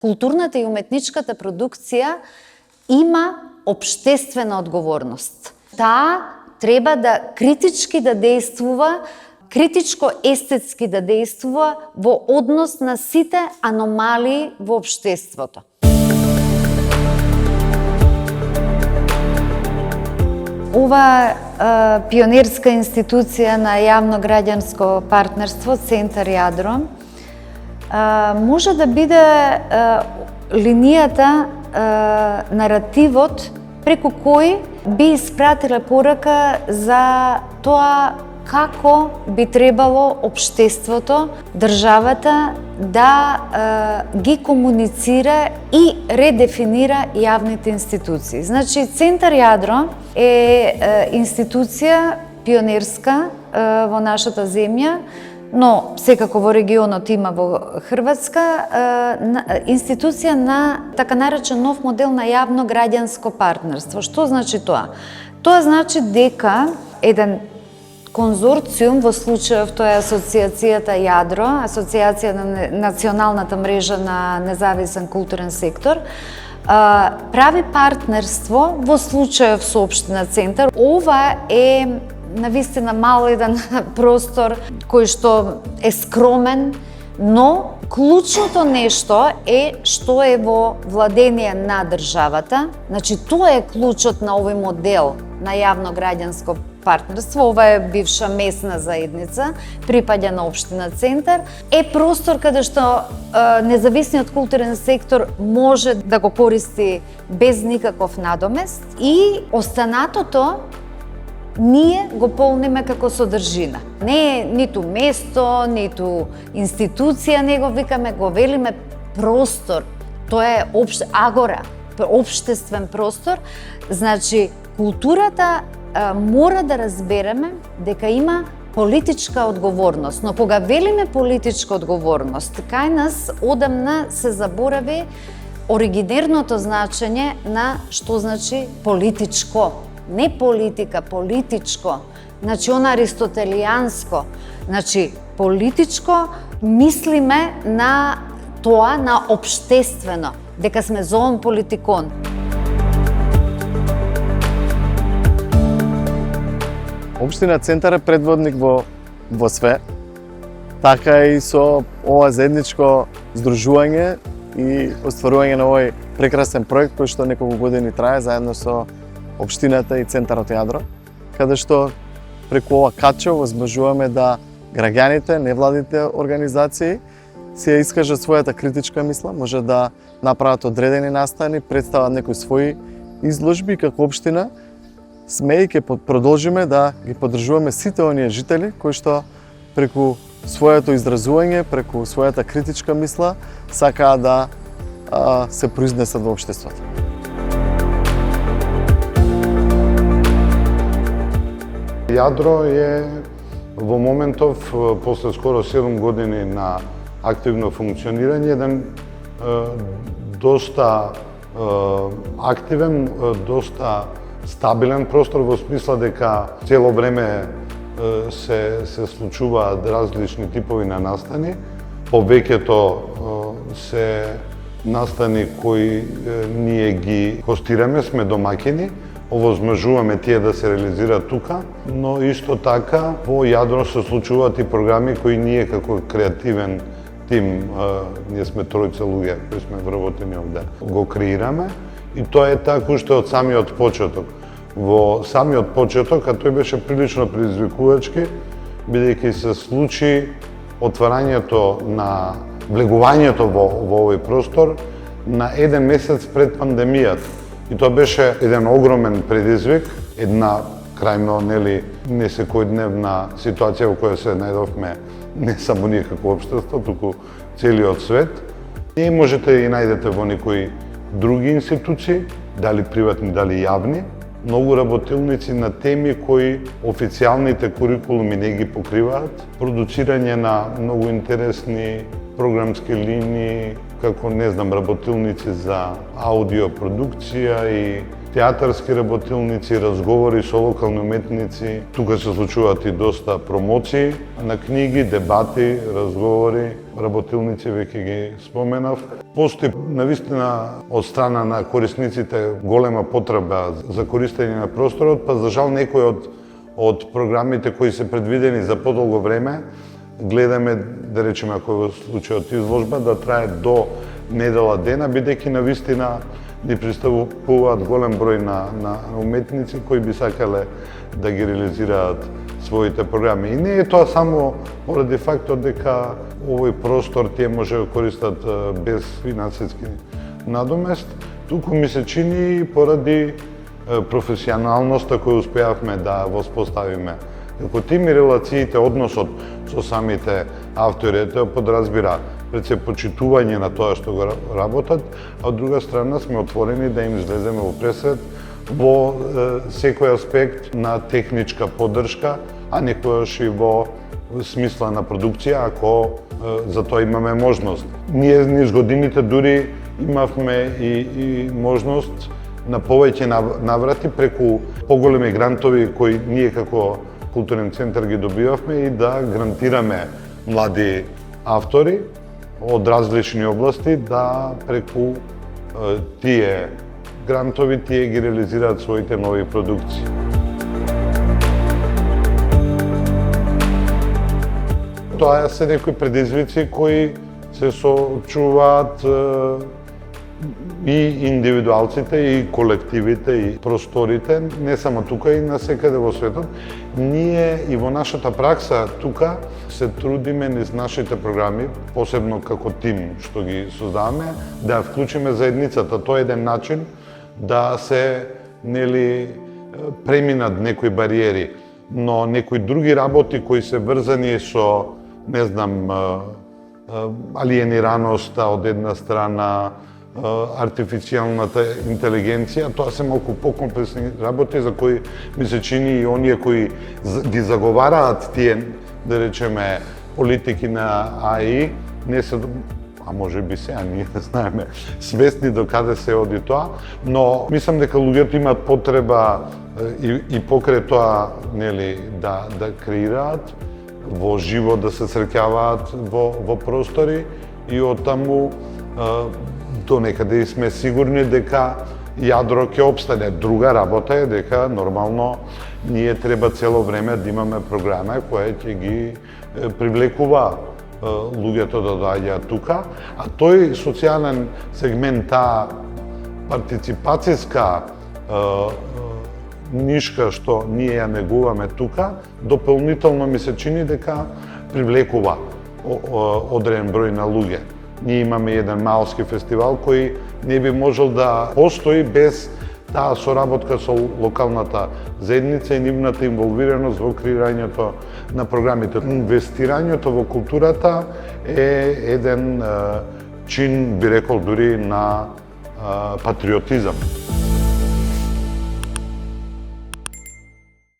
Културната и уметничката продукција има општествена одговорност. Таа треба да критички да действува, критичко-естетски да действува во однос на сите аномалии во општеството. Ова пионерска институција на јавно-граѓанско партнерство, Центар Јадро, може да биде линијата, наративот преку кој би испратила порака за тоа како би требало општеството, државата да ги комуницира и редефинира јавните институции. Значи, Центар Јадро е институција пионерска во нашата земја, но секако во регионот има во Хрватска, институција на така наречен нов модел на јавно-граѓанско партнерство. Што значи тоа? Тоа значи дека еден конзорциум, во случајов тоа е асоциацијата Јадро, асоциација на националната мрежа на независен културен сектор, прави партнерство во случајов со општина Центар. Ова е навистина мал еден простор кој што е скромен, но клучното нешто е што е во владение на државата. Значи, тоа е клучот на овој модел на јавно-граѓанско партнерство. Ова е бивша месна заедница, припаѓа на општина Центар. Е простор каде што независниот културен сектор може да го користи без никаков надомест и останатото ние го полниме како содржина. Не е ниту место, ниту институција, не го викаме, го велиме простор. Тоа е агора, општествен простор. Значи, културата мора да разбереме дека има политичка одговорност, но кога велиме политичка одговорност, кај нас одамна се заборави оригинерното значење на што значи политичко. Не политика, политичко. Значи, она аристотелијанско. Значи, политичко мислиме на тоа, на општествено, дека сме зоон политикон. Општина Центар е предводник во све, така и со ова заедничко здружување и остварување на овој прекрасен проект кој што неколку години трае заедно со Општината и Центарот Јадро, каде што преку ова каче возможуваме да граѓаните, невладите организации се искажат својата критичка мисла, може да направат одредени настани, представат некои своји изложби како општина. Сме и ќе продолжиме да ги поддржуваме сите оние жители кои што преку своето изразување, преку својата критичка мисла сакаат да се произнесат во општеството. Јадро е во моментов, после скоро 7 години на активно функционирање, еден доста активен, доста стабилен простор во смисла дека цело време се случуваат различни типови на настани. Повеќето се настани кои ние ги хостираме, сме домаќини, овозможуваме тие да се реализираат тука, но исто така во Јадро се случуваат и програми кои ние како креативен тим, ние сме тројца луѓе кои сме вработени овде, го креираме и тоа е така уште од самиот почеток. Во самиот почеток, а тој беше прилично предизвикувачки, бидејќи се случи отварањето на влегувањето во овој простор на еден месец пред пандемијата. И тоа беше еден огромен предизвик, една крајно не секојдневна ситуација во која се најдовме не само ние како општество, туку целиот свет. И можете и најдете во некои други институции, дали приватни, дали јавни, многу работилници на теми кои официјалните курикулуми не ги покриваат, продуцирање на многу интересни програмски линии, како, не знам, работилници за аудиопродукција и театарски работилници, разговори со локални уметници. Тука се случуваат и доста промоции на книги, дебати, разговори, работилници веќе ги споменав. Постои навистина од страна на корисниците голема потреба за користење на просторот, па за жал некои од програмите кои се предвидени за подолго време, гледаме, да речеме, ако во случајот изложба, да трае до недела дена, бидејќи навистина ни пристапуваат голем број на уметници кои би сакале да ги реализираат своите програми. И не е тоа само поради фактот дека овој простор тие може да користат без финансиски надомест, туку ми се чини поради професионалноста која успеавме да воспоставиме. Како тим и релациите, односот со самите автори, тоа подразбира пред се почитување на тоа што го работат, а од друга страна сме отворени да им излеземе во пресвет во секој аспект на техничка поддршка, а некојаш и во смисла на продукција, ако за тоа имаме можност. Ние низ годините дури имавме и можност на повеќе наврати преку поголеми грантови кои ние како културен центар ги добивавме и да грантираме млади автори од различни области да преку тие грантови тие ги реализираат своите нови продукции. Тоа се некои предизвици кои се соочуваат и индивидуалците, и колективите, и просторите, не само тука, и насекаде во светот. Ние и во нашата пракса тука се трудиме низ нашите програми, посебно како тим што ги создаваме, да ја вклучиме заедницата. Тоа е еден начин да се преминат некои бариери, но некои други работи кои се врзани со, не знам, алиенираноста од една страна, артифицијалната интелигенција, тоа се малку покомплексни работи за кои ми се чини и оние кои ги заговараат тие, да речеме, политики на АИ, не се, а може би сега ние не знаеме, свесни до каде се оди тоа, но мислам дека луѓето имаат потреба и покрај тоа, да креираат во живо, да се среќаваат во простори и оттаму до некаде сме сигурни дека јадро ќе обстане. Друга работа е дека нормално ние треба цело време да имаме програма која ќе ги привлекува луѓето да доаѓаат тука, а тој социјален сегмент, таа партиципацијска нишка што ние ја негуваме тука, дополнително ми се чини дека привлекува одреден број на луѓе. Ние имаме еден малски фестивал кој не би можел да постои без таа соработка со локалната заедница и нивната инволвираност во креирањето на програмите. Инвестирањето во културата е еден чин, би рекол, дури на патриотизам.